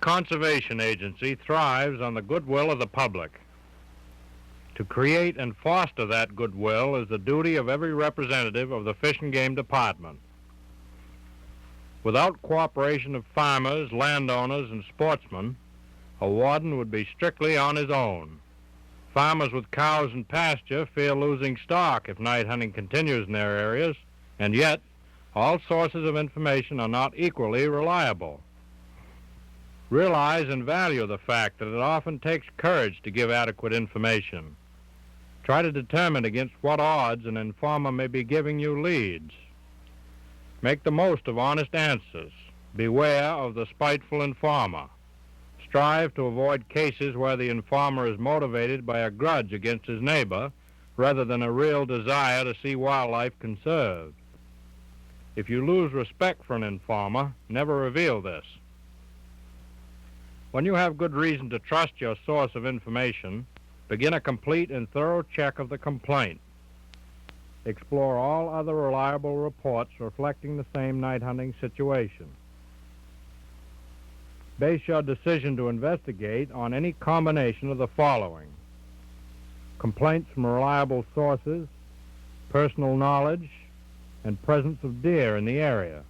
Conservation agency thrives on the goodwill of the public. To create and foster that goodwill is the duty of every representative of the Fish and Game Department. Without cooperation of farmers, landowners, and sportsmen, a warden would be strictly on his own. Farmers with cows in pasture fear losing stock if night hunting continues in their areas, and yet all sources of information are not equally reliable. Realize and value the fact that it often takes courage to give adequate information. Try to determine against what odds an informer may be giving you leads. Make the most of honest answers. Beware of the spiteful informer. Strive to avoid cases where the informer is motivated by a grudge against his neighbor rather than a real desire to see wildlife conserved. If you lose respect for an informer, never reveal this. When you have good reason to trust your source of information, begin a complete and thorough check of the complaint. Explore all other reliable reports reflecting the same night hunting situation. Base your decision to investigate on any combination of the following: complaints from reliable sources, personal knowledge, and presence of deer in the area.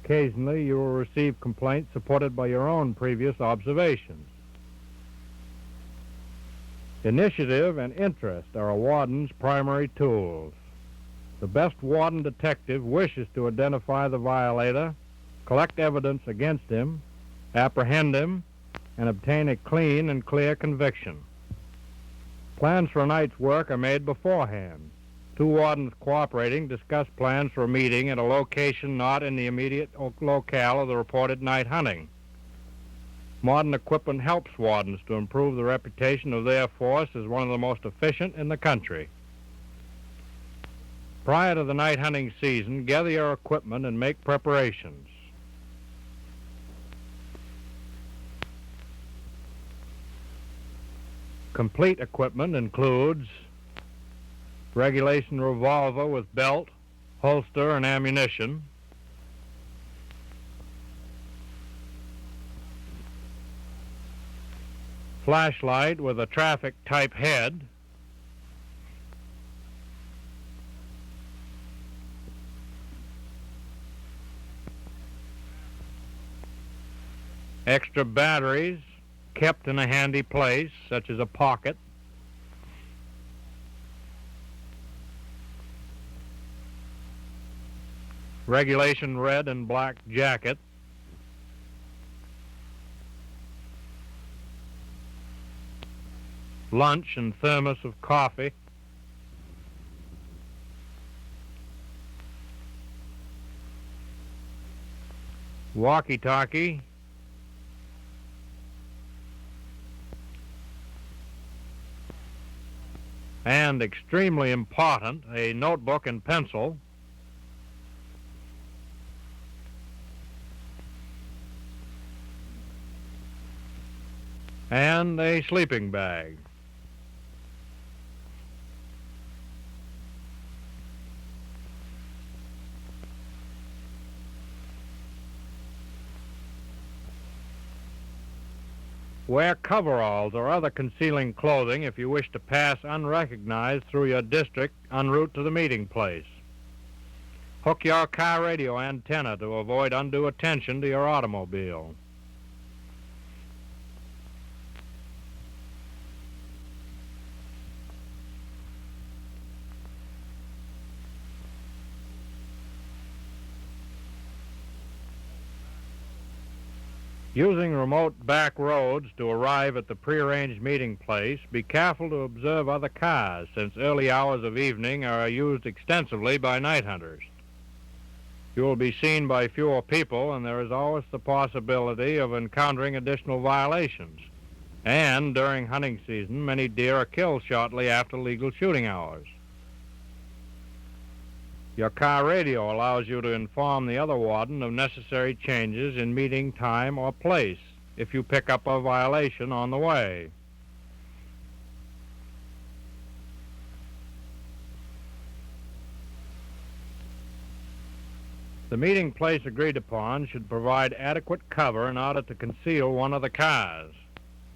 Occasionally, you will receive complaints supported by your own previous observations. Initiative and interest are a warden's primary tools. The best warden detective wishes to identify the violator, collect evidence against him, apprehend him, and obtain a clean and clear conviction. Plans for a night's work are made beforehand. Two wardens cooperating discuss plans for a meeting at a location not in the immediate locale of the reported night hunting. Modern equipment helps wardens to improve the reputation of their force as one of the most efficient in the country. Prior to the night hunting season, gather your equipment and make preparations. Complete equipment includes regulation revolver with belt, holster, and ammunition, flashlight with a traffic-type head, extra batteries kept in a handy place, such as a pocket, regulation red and black jacket, lunch and thermos of coffee, walkie-talkie, and, extremely important, a notebook and pencil, and a sleeping bag. Wear coveralls or other concealing clothing if you wish to pass unrecognized through your district en route to the meeting place. Hook your car radio antenna to avoid undue attention to your automobile. Using remote back roads to arrive at the prearranged meeting place, be careful to observe other cars, since early hours of evening are used extensively by night hunters. You will be seen by fewer people, and there is always the possibility of encountering additional violations. And during hunting season, many deer are killed shortly after legal shooting hours. Your car radio allows you to inform the other warden of necessary changes in meeting time or place if you pick up a violation on the way. The meeting place agreed upon should provide adequate cover in order to conceal one of the cars.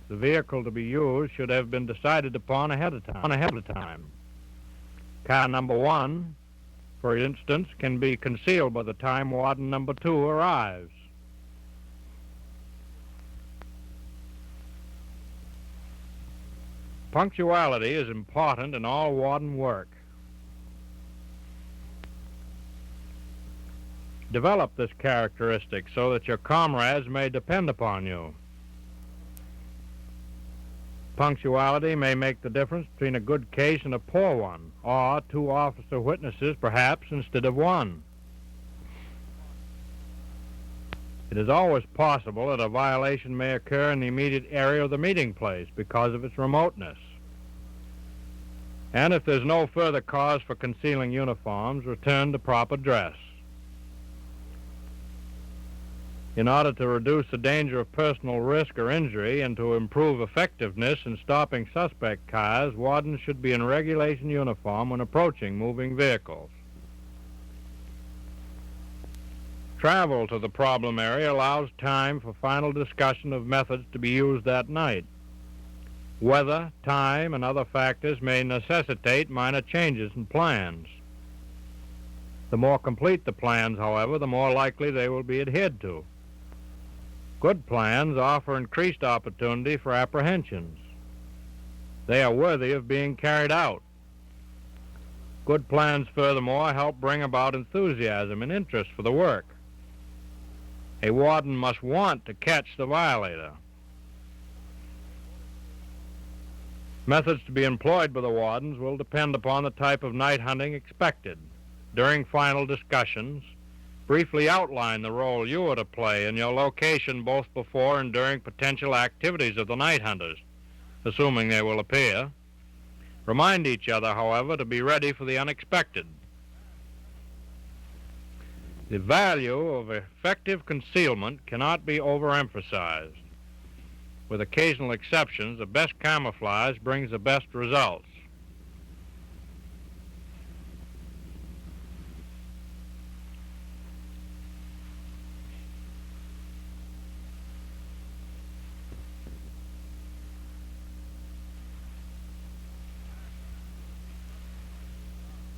The vehicle to be used should have been decided upon ahead of time. Car number 1, for instance, can be concealed by the time warden number 2 arrives. Punctuality is important in all warden work. Develop this characteristic so that your comrades may depend upon you. Punctuality may make the difference between a good case and a poor one, or 2 officer witnesses perhaps instead of 1. It is always possible that a violation may occur in the immediate area of the meeting place because of its remoteness. And if there's no further cause for concealing uniforms, return to proper dress. In order to reduce the danger of personal risk or injury and to improve effectiveness in stopping suspect cars, wardens should be in regulation uniform when approaching moving vehicles. Travel to the problem area allows time for final discussion of methods to be used that night. Weather, time, and other factors may necessitate minor changes in plans. The more complete the plans, however, the more likely they will be adhered to. Good plans offer increased opportunity for apprehensions. They are worthy of being carried out. Good plans, furthermore, help bring about enthusiasm and interest for the work. A warden must want to catch the violator. Methods to be employed by the wardens will depend upon the type of night hunting expected. During final discussions, briefly outline the role you are to play in your location both before and during potential activities of the night hunters, assuming they will appear. Remind each other, however, to be ready for the unexpected. The value of effective concealment cannot be overemphasized. With occasional exceptions, the best camouflage brings the best results.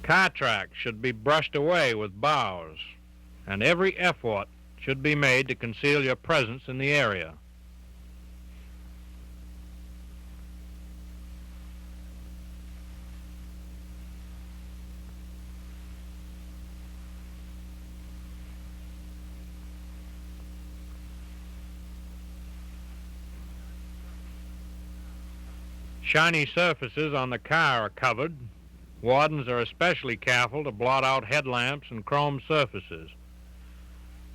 Car tracks should be brushed away with boughs, and every effort should be made to conceal your presence in the area. Shiny surfaces on the car are covered. Wardens are especially careful to blot out headlamps and chrome surfaces.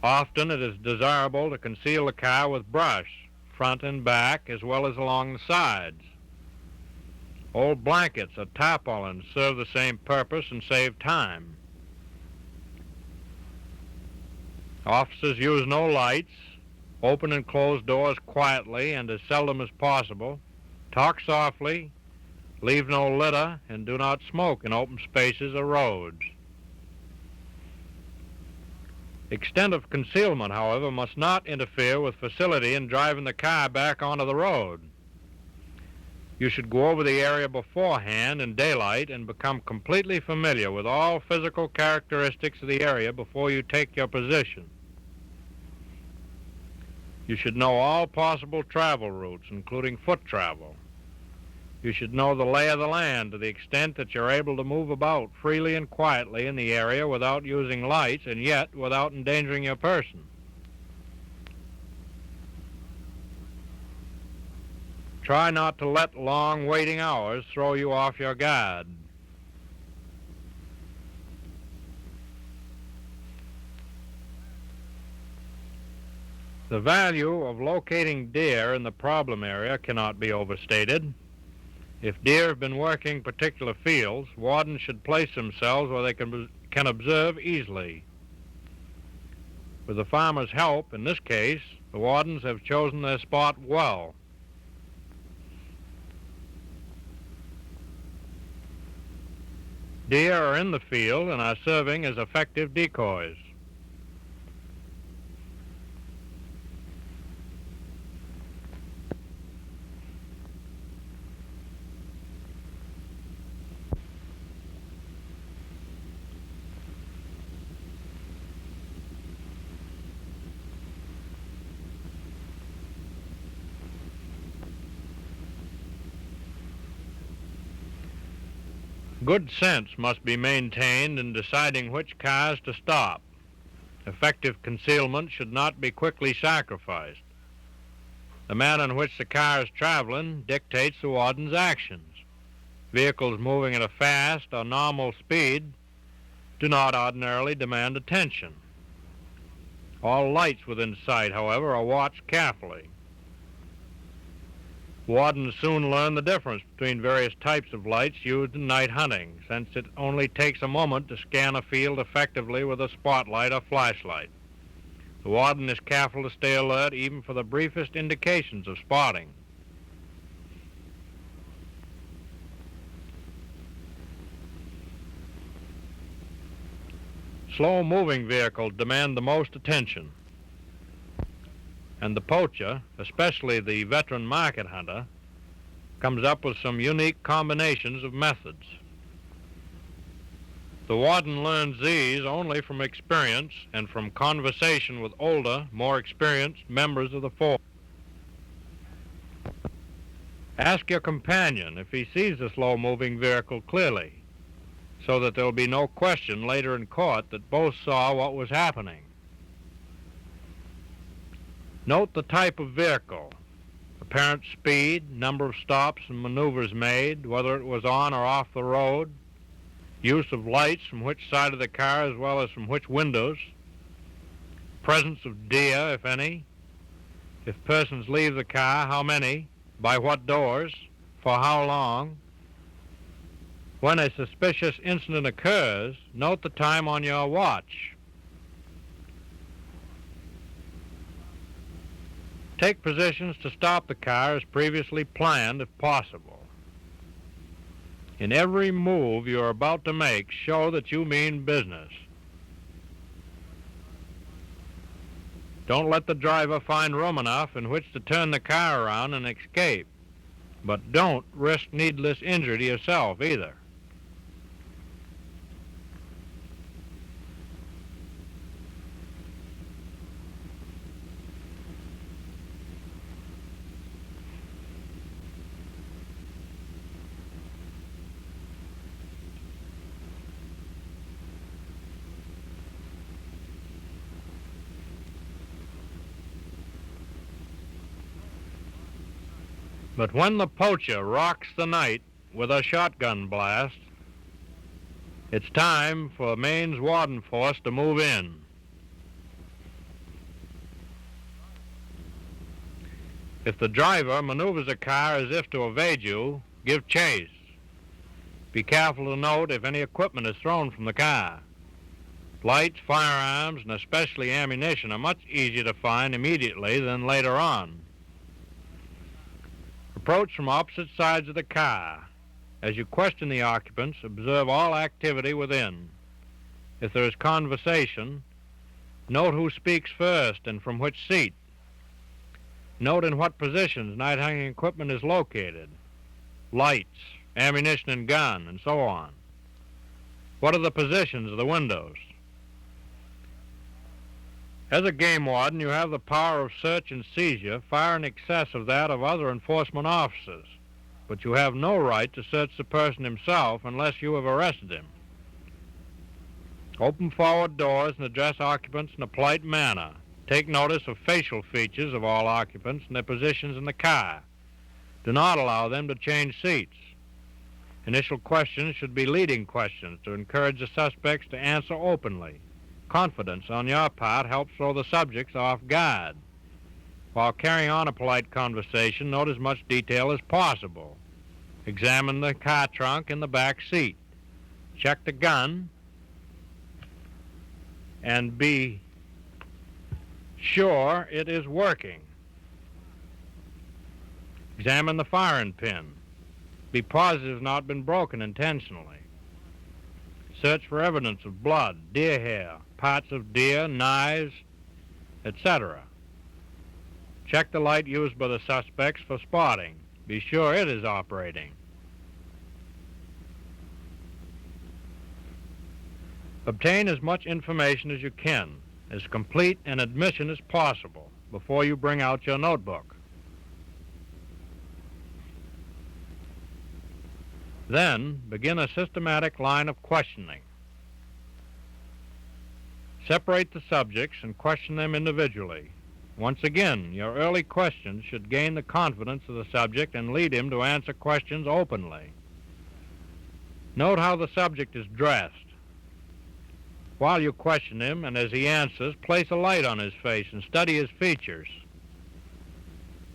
Often it is desirable to conceal the car with brush, front and back, as well as along the sides. Old blankets or tarpaulins serve the same purpose and save time. Officers use no lights, open and close doors quietly and as seldom as possible, talk softly, leave no litter, and do not smoke in open spaces or roads. Extent of concealment, however, must not interfere with facility in driving the car back onto the road. You should go over the area beforehand in daylight and become completely familiar with all physical characteristics of the area before you take your position. You should know all possible travel routes, including foot travel. You should know the lay of the land to the extent that you're able to move about freely and quietly in the area without using lights and yet without endangering your person. Try not to let long waiting hours throw you off your guard. The value of locating deer in the problem area cannot be overstated. If deer have been working particular fields, wardens should place themselves where they can can observe easily. With the farmer's help, in this case, the wardens have chosen their spot well. Deer are in the field and are serving as effective decoys. Good sense must be maintained in deciding which cars to stop. Effective concealment should not be quickly sacrificed. The manner in which the car is traveling dictates the warden's actions. Vehicles moving at a fast or normal speed do not ordinarily demand attention. All lights within sight, however, are watched carefully. Wardens soon learn the difference between various types of lights used in night hunting, since it only takes a moment to scan a field effectively with a spotlight or flashlight. The warden is careful to stay alert even for the briefest indications of spotting. Slow-moving vehicles demand the most attention, and the poacher, especially the veteran market hunter, comes up with some unique combinations of methods. The warden learns these only from experience and from conversation with older, more experienced members of the force. Ask your companion if he sees the slow-moving vehicle clearly, so that there will be no question later in court that both saw what was happening. Note the type of vehicle, apparent speed, number of stops and maneuvers made, whether it was on or off the road, use of lights from which side of the car as well as from which windows, presence of deer, if any, if persons leave the car, how many, by what doors, for how long. When a suspicious incident occurs, note the time on your watch. Take positions to stop the car as previously planned if possible. In every move you are about to make, show that you mean business. Don't let the driver find room enough in which to turn the car around and escape. But don't risk needless injury to yourself either. But when the poacher rocks the night with a shotgun blast, it's time for Maine's warden force to move in. If the driver maneuvers a car as if to evade you, give chase. Be careful to note if any equipment is thrown from the car. Lights, firearms, and especially ammunition are much easier to find immediately than later on. Approach from opposite sides of the car. As you question the occupants, observe all activity within. If there is conversation, note who speaks first and from which seat. Note in what positions night hunting equipment is located. Lights, ammunition and gun, and so on. What are the positions of the windows? As a game warden, you have the power of search and seizure far in excess of that of other enforcement officers, but you have no right to search the person himself unless you have arrested him. Open forward doors and address occupants in a polite manner. Take notice of facial features of all occupants and their positions in the car. Do not allow them to change seats. Initial questions should be leading questions to encourage the suspects to answer openly. Confidence on your part helps throw the subjects off guard. While carrying on a polite conversation, note as much detail as possible. Examine the car trunk and the back seat. Check the gun. and be sure it is working. Examine the firing pin. Be positive it has not been broken intentionally. Search for evidence of blood, deer hair, parts of deer, knives, etc. Check the light used by the suspects for spotting. Be sure it is operating. Obtain as much information as you can, as complete an admission as possible, before you bring out your notebook. Then begin a systematic line of questioning. Separate the subjects and question them individually. Once again, your early questions should gain the confidence of the subject and lead him to answer questions openly. Note how the subject is dressed. While you question him and as he answers, place a light on his face and study his features.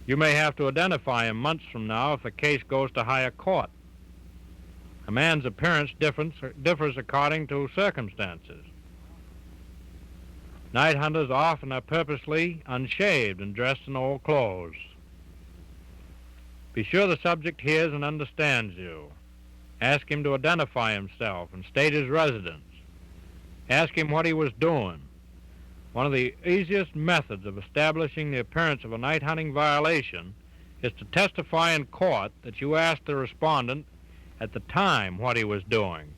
You may have to identify him months from now if the case goes to higher court. A man's appearance differs according to circumstances. Night hunters often are purposely unshaved and dressed in old clothes. Be sure the subject hears and understands you. Ask him to identify himself and state his residence. Ask him what he was doing. One of the easiest methods of establishing the appearance of a night hunting violation is to testify in court that you asked the respondent at the time what he was doing,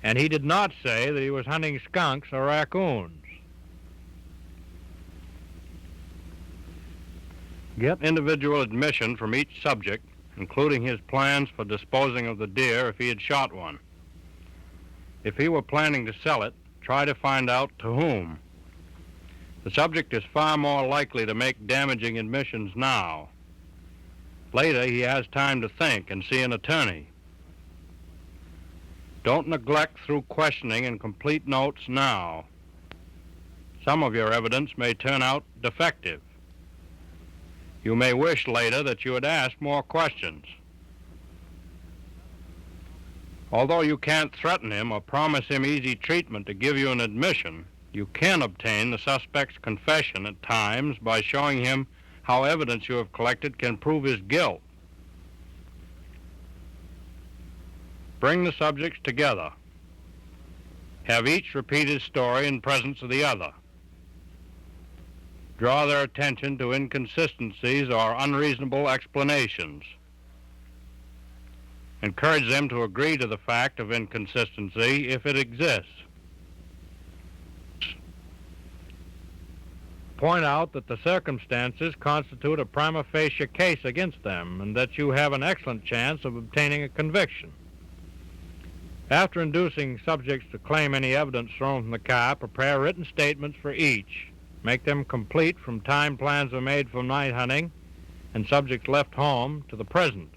and he did not say that he was hunting skunks or raccoons. Get individual admission from each subject, including his plans for disposing of the deer if he had shot one. If he were planning to sell it, try to find out to whom. The subject is far more likely to make damaging admissions now. Later, he has time to think and see an attorney. Don't neglect through questioning and complete notes now. Some of your evidence may turn out defective. You may wish later that you had asked more questions. Although you can't threaten him or promise him easy treatment to give you an admission, you can obtain the suspect's confession at times by showing him how evidence you have collected can prove his guilt. Bring the subjects together. Have each repeat his story in presence of the other. Draw their attention to inconsistencies or unreasonable explanations. Encourage them to agree to the fact of inconsistency if it exists. Point out that the circumstances constitute a prima facie case against them and that you have an excellent chance of obtaining a conviction. After inducing subjects to claim any evidence thrown from the car, prepare written statements for each. Make them complete from time plans are made for night hunting and subjects left home to the present.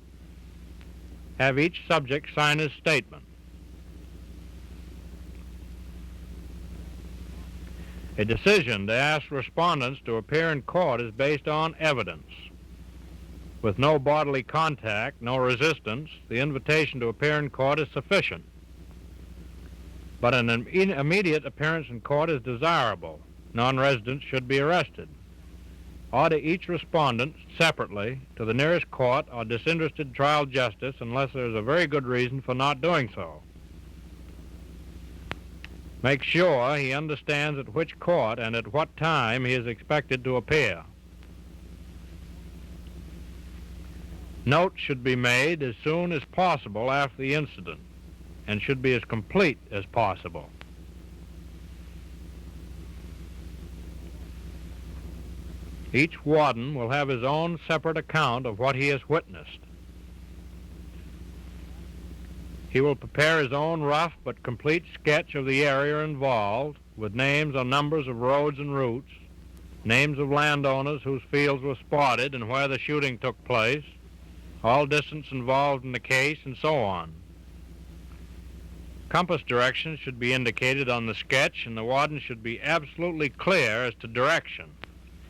Have each subject sign his statement. A decision to ask respondents to appear in court is based on evidence. With no bodily contact, no resistance, the invitation to appear in court is sufficient. But an immediate appearance in court is desirable. Non-residents should be arrested. Order each respondent separately to the nearest court or disinterested trial justice unless there is a very good reason for not doing so. Make sure he understands at which court and at what time he is expected to appear. Notes should be made as soon as possible after the incident and should be as complete as possible. Each warden will have his own separate account of what he has witnessed. He will prepare his own rough but complete sketch of the area involved, with names or numbers of roads and routes, names of landowners whose fields were spotted and where the shooting took place, all distance involved in the case, and so on. Compass directions should be indicated on the sketch, and the warden should be absolutely clear as to direction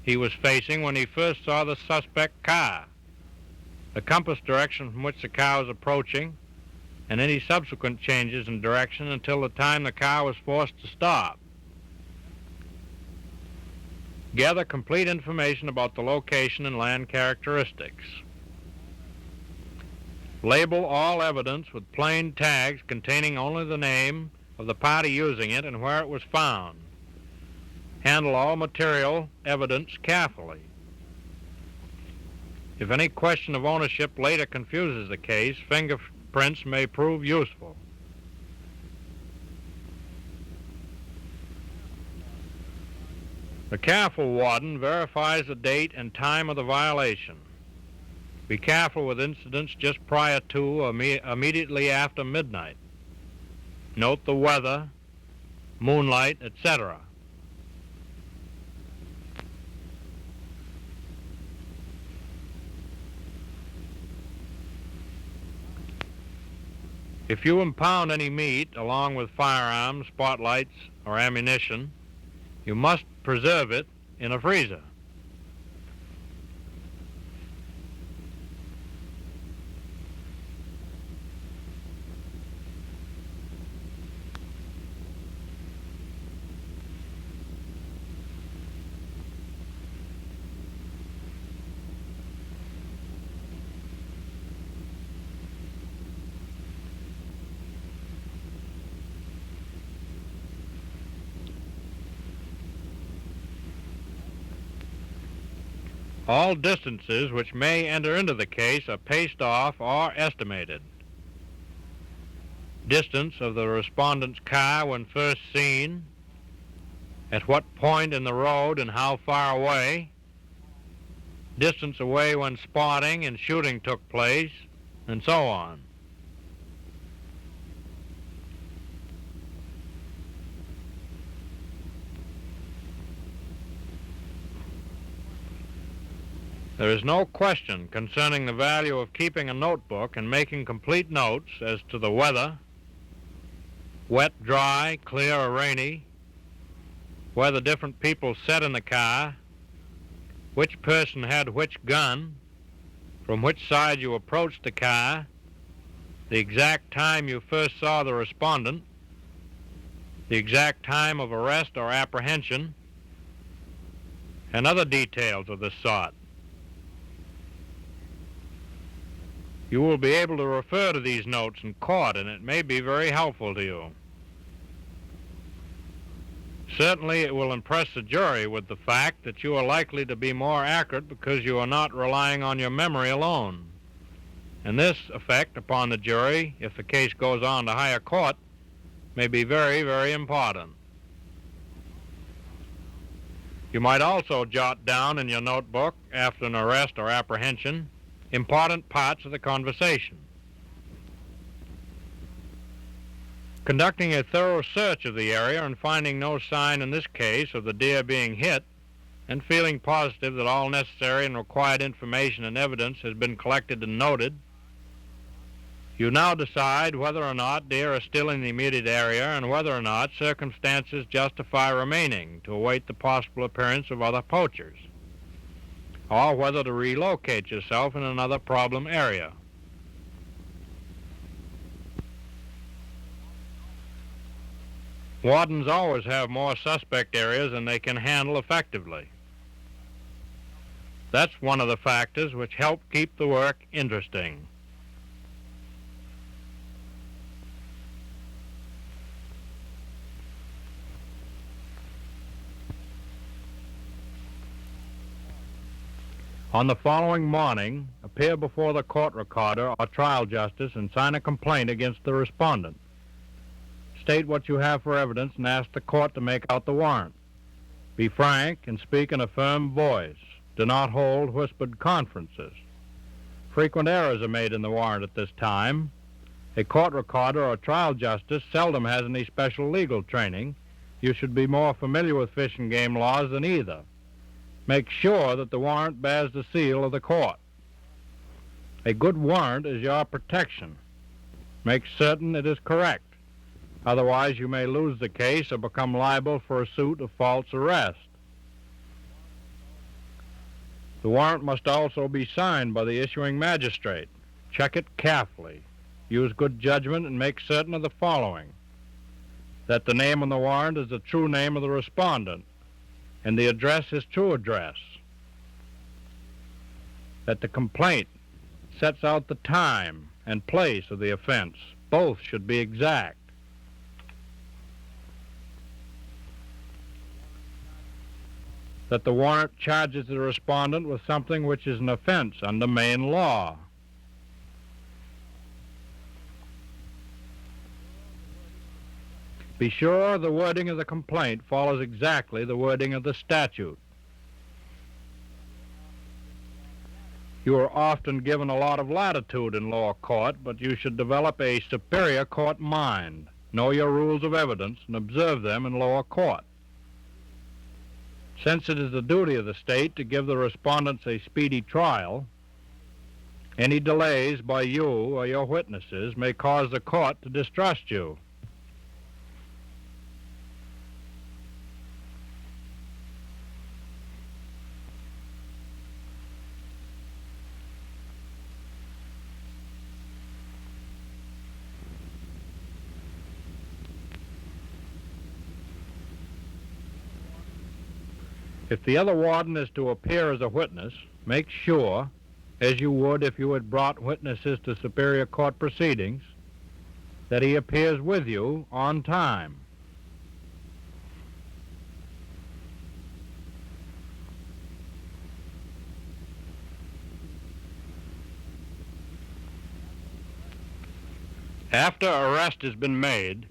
he was facing when he first saw the suspect car, the compass direction from which the car was approaching, and any subsequent changes in direction until the time the car was forced to stop. Gather complete information about the location and land characteristics. Label all evidence with plain tags containing only the name of the party using it and where it was found. Handle all material evidence carefully. If any question of ownership later confuses the case, fingerprints may prove useful. The careful warden verifies the date and time of the violation. Be careful with incidents just prior to or immediately after midnight. Note the weather, moonlight, etc. If you impound any meat along with firearms, spotlights, or ammunition, you must preserve it in a freezer. All distances which may enter into the case are paced off or estimated. Distance of the respondent's car when first seen, at what point in the road and how far away, distance away when spotting and shooting took place, and so on. There is no question concerning the value of keeping a notebook and making complete notes as to the weather, wet, dry, clear, or rainy, where the different people sat in the car, which person had which gun, from which side you approached the car, the exact time you first saw the respondent, the exact time of arrest or apprehension, and other details of this sort. You will be able to refer to these notes in court, and it may be very helpful to you. Certainly it will impress the jury with the fact that you are likely to be more accurate because you are not relying on your memory alone. And this effect upon the jury, if the case goes on to higher court, may be very, very important. You might also jot down in your notebook, after an arrest or apprehension, important parts of the conversation. Conducting a thorough search of the area and finding no sign in this case of the deer being hit, and feeling positive that all necessary and required information and evidence has been collected and noted, you now decide whether or not deer are still in the immediate area and whether or not circumstances justify remaining to await the possible appearance of other poachers, or whether to relocate yourself in another problem area. Wardens always have more suspect areas than they can handle effectively. That's one of the factors which help keep the work interesting. On the following morning, appear before the court recorder or trial justice and sign a complaint against the respondent. State what you have for evidence and ask the court to make out the warrant. Be frank and speak in a firm voice. Do not hold whispered conferences. Frequent errors are made in the warrant at this time. A court recorder or trial justice seldom has any special legal training. You should be more familiar with fish and game laws than either. Make sure that the warrant bears the seal of the court. A good warrant is your protection. Make certain it is correct. Otherwise, you may lose the case or become liable for a suit of false arrest. The warrant must also be signed by the issuing magistrate. Check it carefully. Use good judgment and make certain of the following: that the name on the warrant is the true name of the respondent, and the address his true address, that the complaint sets out the time and place of the offense. Both should be exact. That the warrant charges the respondent with something which is an offense under Maine law. Be sure the wording of the complaint follows exactly the wording of the statute. You are often given a lot of latitude in lower court, but you should develop a superior court mind. Know your rules of evidence and observe them in lower court. Since it is the duty of the state to give the respondents a speedy trial, any delays by you or your witnesses may cause the court to distrust you. If the other warden is to appear as a witness, make sure, as you would if you had brought witnesses to superior court proceedings, that he appears with you on time. After arrest has been made,